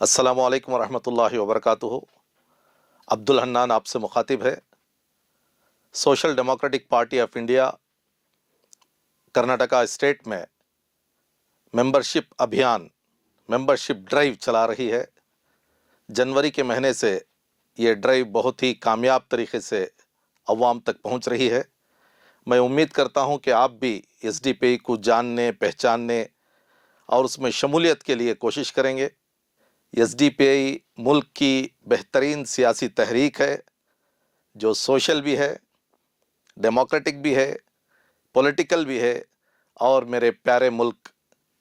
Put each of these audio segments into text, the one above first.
अस्सलामु अलैकुम वरहमतुल्लाहि वबरकातुहू। अब्दुल हन्नान आपसे मुखातिब है। Social democratic party of India Karnataka state में मेंबरशिप अभियान, मेंबरशिप ड्राइव चला रही है। जनवरी के महीने से ये ड्राइव बहुत ही कामयाब तरीके से अवाम तक पहुंच रही है। मैं उम्मीद करता हूं कि आप भी एसडीपीआई को जानने, पहचानने और उसमें शमूलियत के लिए कोशिश करेंगे। एसडीपीआई मुल्क की बेहतरीन सियासी तहरीक है जो सोशल भी है, डेमोक्रेटिक भी है, पॉलिटिकल भी है और मेरे प्यारे मुल्क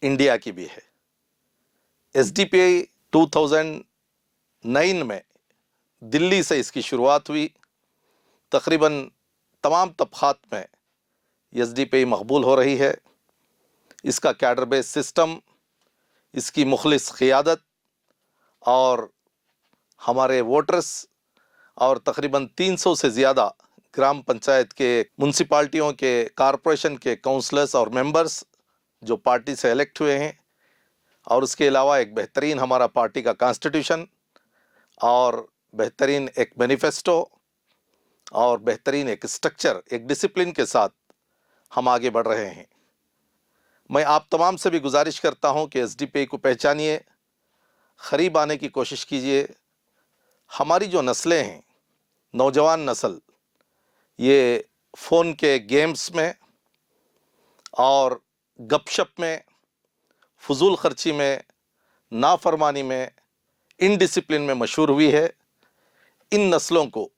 इंडिया की भी है। एसडीपीआई 2009 में दिल्ली से इसकी शुरुआत हुई। तकरीबन तमाम तबक़ात में एसडीपीआई मकबूल हो रही है। इसका कैडर बेस सिस्टम, इसकी मुखलिस क़ियादत और हमारे वोटर्स और तकरीबन 300 से ज़्यादा ग्राम पंचायत के, म्यूनसिपाल्टियों के, कॉरपोरेशन के काउंसलर्स और मेंबर्स जो पार्टी से इलेक्ट हुए हैं, और उसके अलावा एक बेहतरीन हमारा पार्टी का कॉन्स्टिट्यूशन और बेहतरीन एक मैनिफेस्टो और बेहतरीन एक स्ट्रक्चर, एक डिसिप्लिन के साथ हम आगे बढ़ रहे हैं। मैं आप तमाम से भी गुजारिश करता हूं कि एसडीपीआई को पहचानिए, करीब आने की कोशिश कीजिए। हमारी जो नस्लें हैं, नौजवान नस्ल, ये फ़ोन के गेम्स में और गपशप में, फजूल खर्ची में, नाफरमानी में, इनडिसिप्लिन में मशहूर हुई है। इन नस्लों को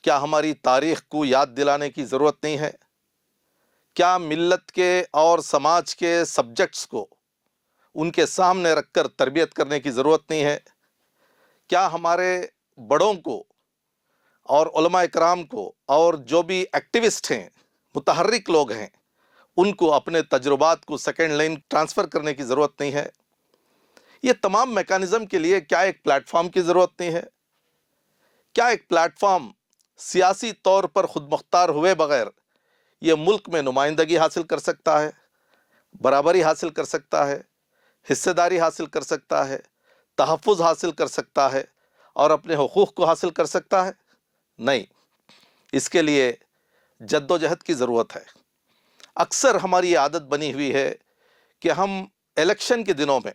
क्या हमारी तारीख़ को याद दिलाने की ज़रूरत नहीं है? क्या मिल्लत के और समाज के सब्जेक्ट्स को उनके सामने रखकर तरबियत करने की ज़रूरत नहीं है? क्या हमारे बड़ों को और उलमा इकराम को और जो भी एक्टिविस्ट हैं, मुतहर्रिक लोग हैं, उनको अपने तजुर्बात को सेकेंड लाइन ट्रांसफ़र करने की ज़रूरत नहीं है? ये तमाम मैकेनिज़्म के लिए क्या एक प्लेटफॉर्म की ज़रूरत नहीं है? क्या एक प्लेटफॉर्म सियासी तौर पर खुद मुख्तार हुए बग़ैर ये मुल्क में नुमाइंदगी हासिल कर सकता है, बराबरी हासिल कर सकता है, हिस्सेदारी हासिल कर सकता है, तहफ़्फ़ुज़ हासिल कर सकता है और अपने हुकूक़ को हासिल कर सकता है? नहीं, इसके लिए जद्दोजहद की ज़रूरत है। अक्सर हमारी ये आदत बनी हुई है कि हम इलेक्शन के दिनों में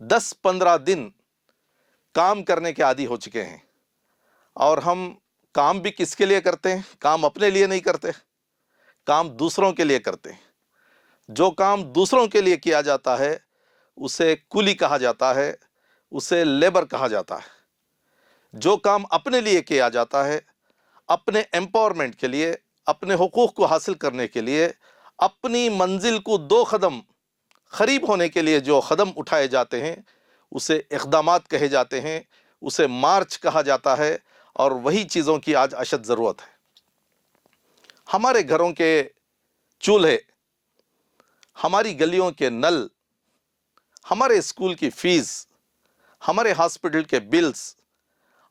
10-15 दिन काम करने के आदी हो चुके हैं, और हम काम भी किसके लिए करते हैं? काम अपने लिए नहीं करते, काम दूसरों के लिए करते हैं। जो काम दूसरों के लिए किया जाता है उसे कुली कहा जाता है, उसे लेबर कहा जाता है। जो काम अपने लिए किया जाता है, अपने एम्पावरमेंट के लिए, अपने हुकूक़ को हासिल करने के लिए, अपनी मंजिल को 2 कदम करीब होने के लिए जो कदम उठाए जाते हैं उसे इक़दामात कहे जाते हैं, उसे मार्च कहा जाता है, और वही चीज़ों की आज अशद ज़रूरत है। हमारे घरों के चूल्हे, हमारी गलियों के नल, हमारे स्कूल की फ़ीस, हमारे हॉस्पिटल के बिल्स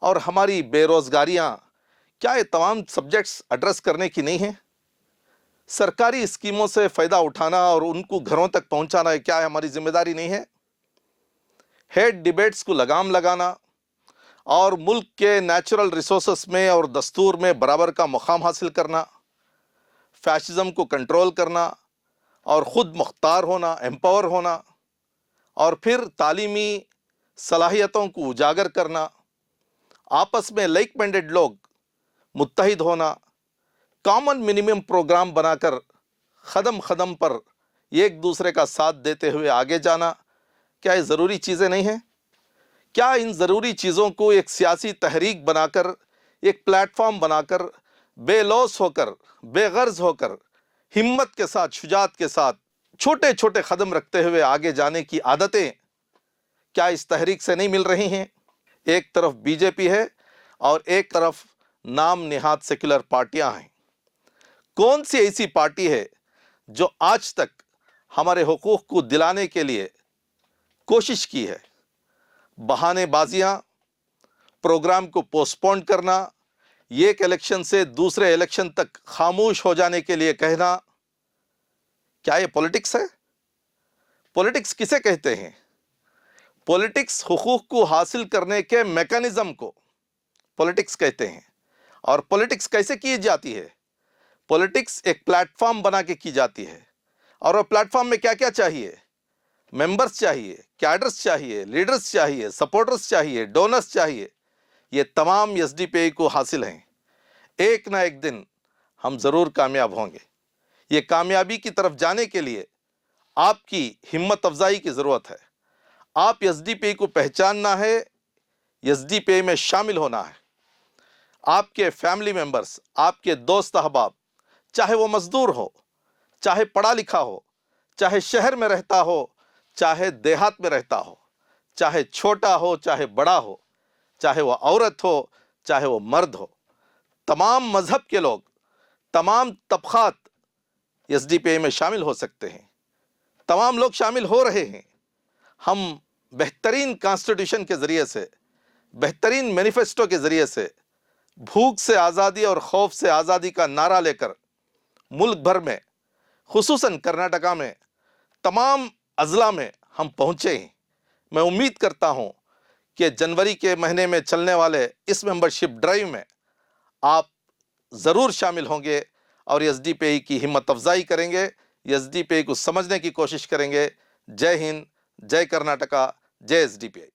और हमारी बेरोज़गारियाँ, क्या ये तमाम सब्जेक्ट्स एड्रेस करने की नहीं हैं? सरकारी स्कीमों से फ़ायदा उठाना और उनको घरों तक पहुंचाना क्या हमारी जिम्मेदारी नहीं है? हेड डिबेट्स को लगाम लगाना और मुल्क के नेचुरल रिसोर्सेस में और दस्तूर में बराबर का मुकाम हासिल करना, फैशिज़म को कंट्रोल करना और ख़ुद मुख्तार होना, एम्पावर होना, और फिर तालीमी सलाहियतों को उजागर करना, आपस में लाइक माइंडेड लोग मुत्तहिद होना, कॉमन मिनिमम प्रोग्राम बनाकर क़दम क़दम पर एक दूसरे का साथ देते हुए आगे जाना, क्या ये ज़रूरी चीज़ें नहीं हैं? क्या इन ज़रूरी चीज़ों को एक सियासी तहरीक बनाकर, एक प्लेटफॉर्म बनाकर, बेलौस होकर, बेगर्ज होकर, हिम्मत के साथ, शुजात के साथ छोटे छोटे कदम रखते हुए आगे जाने की आदतें क्या इस तहरीक से नहीं मिल रही हैं? एक तरफ बीजेपी है और एक तरफ नाम निहाद सेक्युलर पार्टियां हैं। कौन सी ऐसी पार्टी है जो आज तक हमारे हुकूक़ को दिलाने के लिए कोशिश की है? बहानेबाजियाँ, प्रोग्राम को पोस्टपोन करना, एक इलेक्शन से दूसरे इलेक्शन तक खामोश हो जाने के लिए कहना, क्या ये पॉलिटिक्स है? पॉलिटिक्स किसे कहते हैं? پولیٹکس حقوق کو حاصل کرنے کے میکانزم کو پولیٹکس کہتے ہیں. اور پولیٹکس کیسے کی جاتی ہے؟ پولیٹکس ایک پلیٹ فارم بنا کے کی جاتی ہے. اور وہ پلیٹ فارم میں کیا کیا چاہیے؟ ممبرز چاہیے، کیڈرز چاہیے، لیڈرز چاہیے، سپورٹرز چاہیے، ڈونرز چاہیے. یہ تمام ایس ڈی پی آئی کو حاصل ہیں. ایک نہ ایک دن ہم ضرور کامیاب ہوں گے. یہ کامیابی کی طرف جانے کے لیے آپ کی ہمت افزائی کی ضرورت ہے. آپ ایس ڈی پی آئی کو پہچاننا ہے، ایس ڈی پی آئی میں شامل ہونا ہے. آپ کے فیملی ممبرز، آپ کے دوست احباب، چاہے وہ مزدور ہو، چاہے پڑھا لکھا ہو، چاہے شہر میں رہتا ہو، چاہے دیہات میں رہتا ہو، چاہے چھوٹا ہو چاہے بڑا ہو، چاہے وہ عورت ہو چاہے وہ مرد ہو، تمام مذہب کے لوگ، تمام طبقات ایس ڈی پی آئی میں شامل ہو سکتے ہیں. تمام لوگ شامل ہو رہے ہیں. ہم بہترین کانسٹیٹیوشن کے ذریعے سے، بہترین مینیفیسٹو کے ذریعے سے، بھوک سے آزادی اور خوف سے آزادی کا نعرہ لے کر ملک بھر میں، خصوصاً کرناٹکا میں، تمام اضلاع میں ہم پہنچے ہیں. میں امید کرتا ہوں کہ جنوری کے مہینے میں چلنے والے اس ممبرشپ ڈرائیو میں آپ ضرور شامل ہوں گے اور ایس ڈی پی آئی کی ہمت افزائی کریں گے، ایس ڈی پی آئی کو سمجھنے کی کوشش کریں گے. جے ہند، جے کرناٹکا، جے ایس ڈی پی آئی.